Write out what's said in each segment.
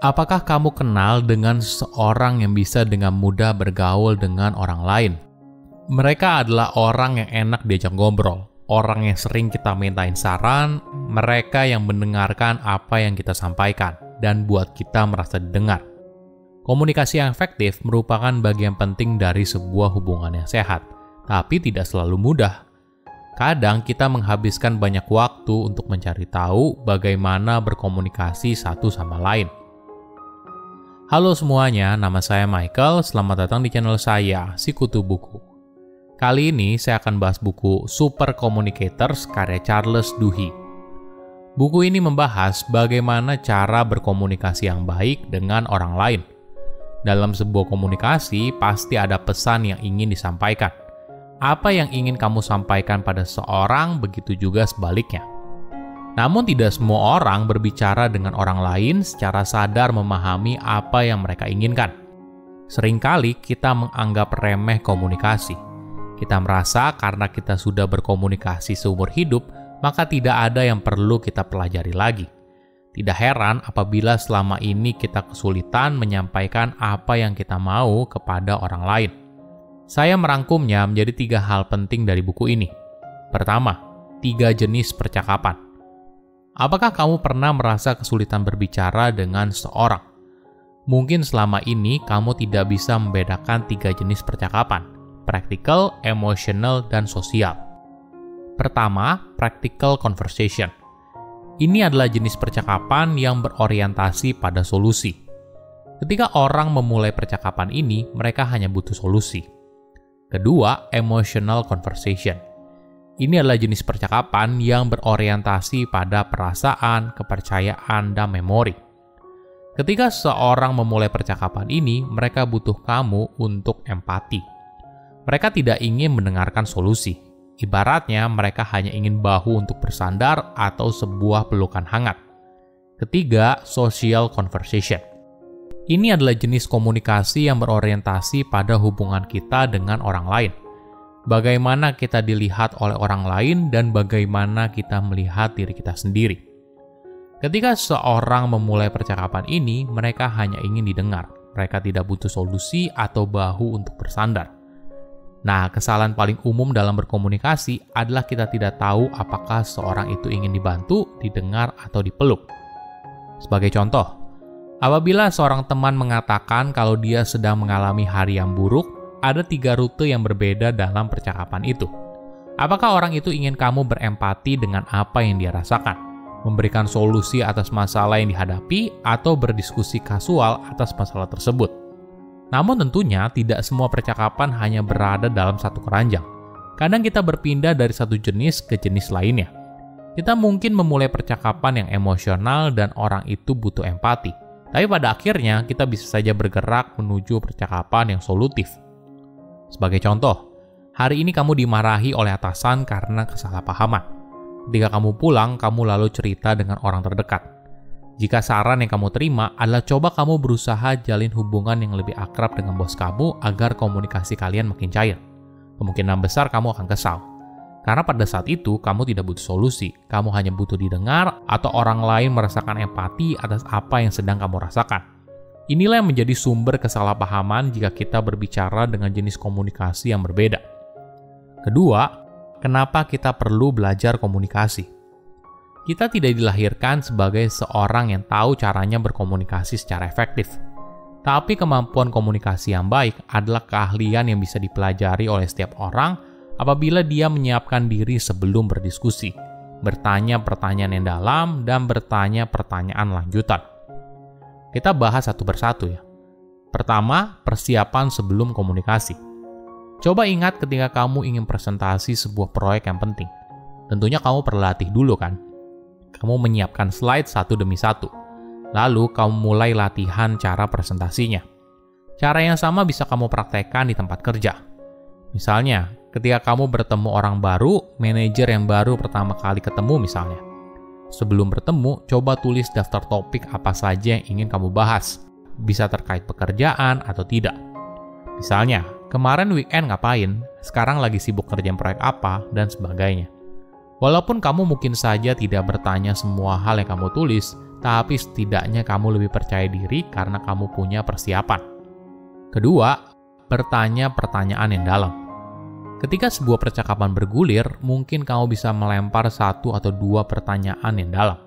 Apakah kamu kenal dengan seseorang yang bisa dengan mudah bergaul dengan orang lain? Mereka adalah orang yang enak diajak ngobrol, orang yang sering kita mintain saran, mereka yang mendengarkan apa yang kita sampaikan, dan buat kita merasa didengar. Komunikasi yang efektif merupakan bagian penting dari sebuah hubungan yang sehat, tapi tidak selalu mudah. Kadang kita menghabiskan banyak waktu untuk mencari tahu bagaimana berkomunikasi satu sama lain. Halo semuanya, nama saya Michael. Selamat datang di channel saya, Sikutu Buku. Kali ini saya akan bahas buku Super Communicators karya Charles Duhigg. Buku ini membahas bagaimana cara berkomunikasi yang baik dengan orang lain. Dalam sebuah komunikasi, pasti ada pesan yang ingin disampaikan. Apa yang ingin kamu sampaikan pada seseorang, begitu juga sebaliknya. Namun tidak semua orang berbicara dengan orang lain secara sadar memahami apa yang mereka inginkan. Seringkali kita menganggap remeh komunikasi. Kita merasa karena kita sudah berkomunikasi seumur hidup, maka tidak ada yang perlu kita pelajari lagi. Tidak heran apabila selama ini kita kesulitan menyampaikan apa yang kita mau kepada orang lain. Saya merangkumnya menjadi 3 hal penting dari buku ini. Pertama, 3 jenis percakapan. Apakah kamu pernah merasa kesulitan berbicara dengan seseorang? Mungkin selama ini kamu tidak bisa membedakan 3 jenis percakapan, practical, emotional, dan sosial. Pertama, practical conversation. Ini adalah jenis percakapan yang berorientasi pada solusi. Ketika orang memulai percakapan ini, mereka hanya butuh solusi. Kedua, emotional conversation. Ini adalah jenis percakapan yang berorientasi pada perasaan, kepercayaan, dan memori. Ketika seseorang memulai percakapan ini, mereka butuh kamu untuk empati. Mereka tidak ingin mendengarkan solusi. Ibaratnya, mereka hanya ingin bahu untuk bersandar atau sebuah pelukan hangat. Ketiga, social conversation. Ini adalah jenis komunikasi yang berorientasi pada hubungan kita dengan orang lain. Bagaimana kita dilihat oleh orang lain dan bagaimana kita melihat diri kita sendiri. Ketika seseorang memulai percakapan ini, mereka hanya ingin didengar. Mereka tidak butuh solusi atau bahu untuk bersandar. Nah, kesalahan paling umum dalam berkomunikasi adalah kita tidak tahu apakah seseorang itu ingin dibantu, didengar, atau dipeluk. Sebagai contoh, apabila seorang teman mengatakan kalau dia sedang mengalami hari yang buruk, ada 3 rute yang berbeda dalam percakapan itu. Apakah orang itu ingin kamu berempati dengan apa yang dia rasakan, memberikan solusi atas masalah yang dihadapi, atau berdiskusi kasual atas masalah tersebut? Namun tentunya tidak semua percakapan hanya berada dalam satu keranjang. Kadang kita berpindah dari satu jenis ke jenis lainnya. Kita mungkin memulai percakapan yang emosional dan orang itu butuh empati. Tapi pada akhirnya kita bisa saja bergerak menuju percakapan yang solutif. Sebagai contoh, hari ini kamu dimarahi oleh atasan karena kesalahpahaman. Ketika kamu pulang, kamu lalu cerita dengan orang terdekat. Jika saran yang kamu terima adalah coba kamu berusaha jalin hubungan yang lebih akrab dengan bos kamu agar komunikasi kalian makin cair. Kemungkinan besar kamu akan kesal. Karena pada saat itu, kamu tidak butuh solusi. Kamu hanya butuh didengar atau orang lain merasakan empati atas apa yang sedang kamu rasakan. Inilah yang menjadi sumber kesalahpahaman jika kita berbicara dengan jenis komunikasi yang berbeda. Kedua, kenapa kita perlu belajar komunikasi? Kita tidak dilahirkan sebagai seorang yang tahu caranya berkomunikasi secara efektif. Tapi kemampuan komunikasi yang baik adalah keahlian yang bisa dipelajari oleh setiap orang apabila dia menyiapkan diri sebelum berdiskusi, bertanya pertanyaan yang dalam, dan bertanya pertanyaan lanjutan. Kita bahas satu persatu ya. Pertama, persiapan sebelum komunikasi. Coba ingat ketika kamu ingin presentasi sebuah proyek yang penting. Tentunya kamu berlatih dulu kan? Kamu menyiapkan slide satu demi satu. Lalu kamu mulai latihan cara presentasinya. Cara yang sama bisa kamu praktekkan di tempat kerja. Misalnya, ketika kamu bertemu orang baru, manajer yang baru pertama kali ketemu misalnya. Sebelum bertemu, coba tulis daftar topik apa saja yang ingin kamu bahas. Bisa terkait pekerjaan atau tidak. Misalnya, kemarin weekend ngapain, sekarang lagi sibuk kerjaan proyek apa, dan sebagainya. Walaupun kamu mungkin saja tidak bertanya semua hal yang kamu tulis, tapi setidaknya kamu lebih percaya diri karena kamu punya persiapan. Kedua, bertanya pertanyaan yang dalam. Ketika sebuah percakapan bergulir, mungkin kamu bisa melempar 1 atau 2 pertanyaan yang dalam.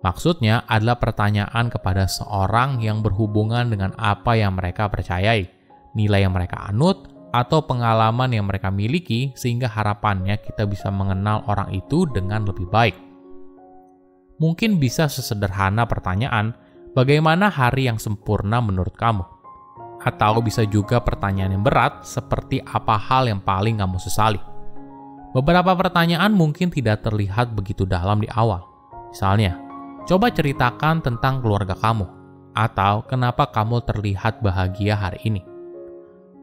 Maksudnya adalah pertanyaan kepada seorang yang berhubungan dengan apa yang mereka percayai, nilai yang mereka anut, atau pengalaman yang mereka miliki, sehingga harapannya kita bisa mengenal orang itu dengan lebih baik. Mungkin bisa sesederhana pertanyaan, bagaimana hari yang sempurna menurut kamu? Atau bisa juga pertanyaan yang berat, seperti apa hal yang paling kamu sesali? Beberapa pertanyaan mungkin tidak terlihat begitu dalam di awal. Misalnya, coba ceritakan tentang keluarga kamu, atau kenapa kamu terlihat bahagia hari ini.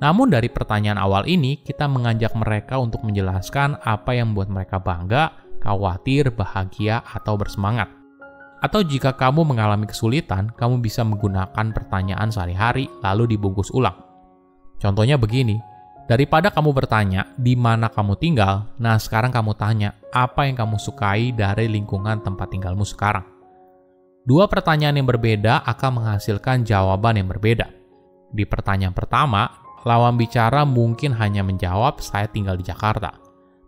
Namun dari pertanyaan awal ini, kita mengajak mereka untuk menjelaskan apa yang membuat mereka bangga, khawatir, bahagia, atau bersemangat. Atau jika kamu mengalami kesulitan, kamu bisa menggunakan pertanyaan sehari-hari lalu dibungkus ulang. Contohnya begini, daripada kamu bertanya, di mana kamu tinggal, nah sekarang kamu tanya, apa yang kamu sukai dari lingkungan tempat tinggalmu sekarang? 2 pertanyaan yang berbeda akan menghasilkan jawaban yang berbeda. Di pertanyaan pertama, lawan bicara mungkin hanya menjawab, saya tinggal di Jakarta.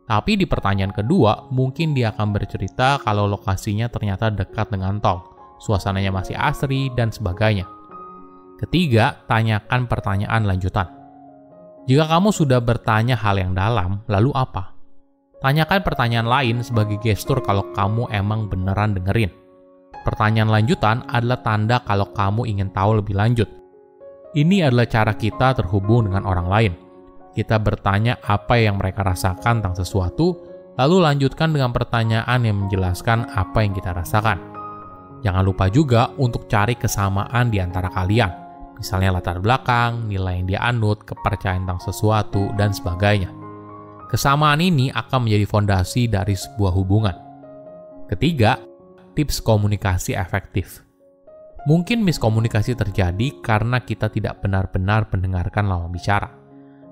Tapi di pertanyaan kedua, mungkin dia akan bercerita kalau lokasinya ternyata dekat dengan tol, suasananya masih asri, dan sebagainya. Ketiga, tanyakan pertanyaan lanjutan. Jika kamu sudah bertanya hal yang dalam, lalu apa? Tanyakan pertanyaan lain sebagai gestur kalau kamu emang beneran dengerin. Pertanyaan lanjutan adalah tanda kalau kamu ingin tahu lebih lanjut. Ini adalah cara kita terhubung dengan orang lain. Kita bertanya apa yang mereka rasakan tentang sesuatu, lalu lanjutkan dengan pertanyaan yang menjelaskan apa yang kita rasakan. Jangan lupa juga untuk cari kesamaan di antara kalian, misalnya latar belakang, nilai yang dia anut, kepercayaan tentang sesuatu, dan sebagainya. Kesamaan ini akan menjadi fondasi dari sebuah hubungan. Ketiga, tips komunikasi efektif. Mungkin miskomunikasi terjadi karena kita tidak benar-benar mendengarkan lawan bicara.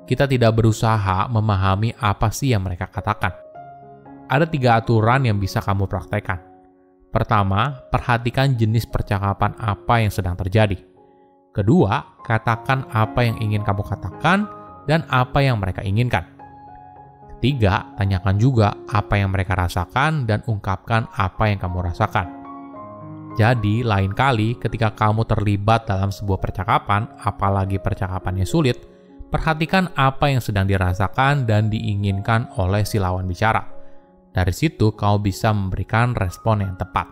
Kita tidak berusaha memahami apa sih yang mereka katakan. Ada 3 aturan yang bisa kamu praktekkan. Pertama, perhatikan jenis percakapan apa yang sedang terjadi. Kedua, katakan apa yang ingin kamu katakan dan apa yang mereka inginkan. Ketiga, tanyakan juga apa yang mereka rasakan dan ungkapkan apa yang kamu rasakan. Jadi, lain kali ketika kamu terlibat dalam sebuah percakapan, apalagi percakapannya sulit, perhatikan apa yang sedang dirasakan dan diinginkan oleh si lawan bicara. Dari situ, kamu bisa memberikan respon yang tepat.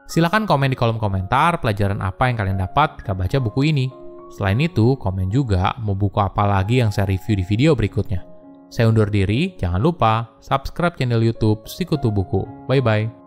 Silakan komen di kolom komentar pelajaran apa yang kalian dapat ketika baca buku ini. Selain itu, komen juga mau buku apa lagi yang saya review di video berikutnya. Saya undur diri, jangan lupa subscribe channel YouTube Sikutu Buku. Bye-bye.